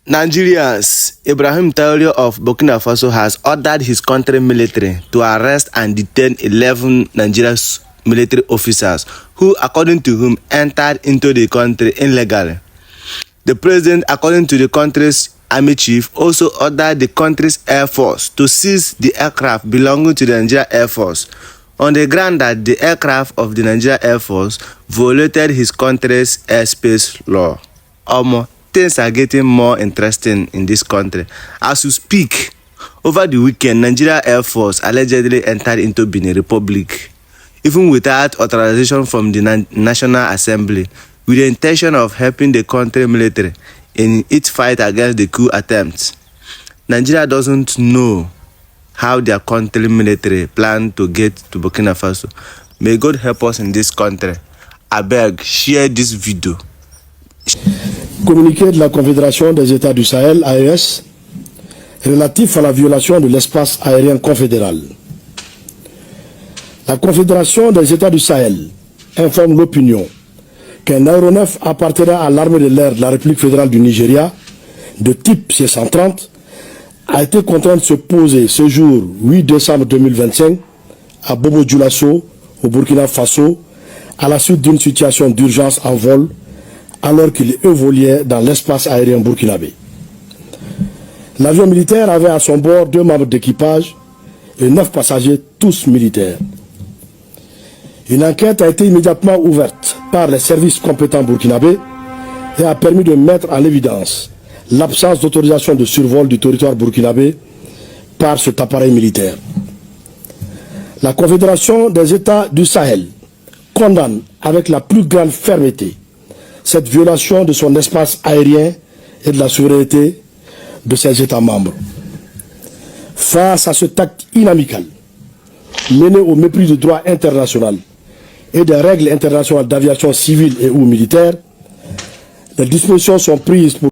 Nigerians, Ibrahim Traoré of Burkina Faso has ordered his country military to arrest and detain 11 Nigerian military officers who, according to him, entered into the country illegally. The president, according to the country's army chief, also ordered the country's air force to seize the aircraft belonging to the Nigerian Air Force on the ground that the aircraft of the Nigerian Air Force violated his country's airspace law. Things are getting more interesting in this country. As we speak, over the weekend, Nigeria Air Force allegedly entered into Benin Republic, even without authorization from the National Assembly, with the intention of helping the country military in its fight against the coup attempts. Nigeria doesn't know how their country military plan to get to Burkina Faso. May God help us in this country. I beg, share this video. Communiqué de la Confédération des États du Sahel, AES, relatif à la violation de l'espace aérien confédéral. La Confédération des États du Sahel informe l'opinion qu'un aéronef appartenant à l'armée de l'air de la République fédérale du Nigeria, de type C-130, a été contraint de se poser ce jour 8 décembre 2025 à Bobo-Dioulasso, au Burkina Faso, à la suite d'une situation d'urgence en vol, alors qu'il évoluait dans l'espace aérien burkinabé. L'avion militaire avait à son bord 2 membres d'équipage et 9 passagers, tous militaires. Une enquête a été immédiatement ouverte par les services compétents burkinabés et a permis de mettre en évidence l'absence d'autorisation de survol du territoire burkinabé par cet appareil militaire. La Confédération des États du Sahel condamne avec la plus grande fermeté cette violation de son espace aérien et de la souveraineté de ses États membres. Face à cet acte inamical, mené au mépris du droit international et des règles internationales d'aviation civile et ou militaire, les dispositions sont prises pour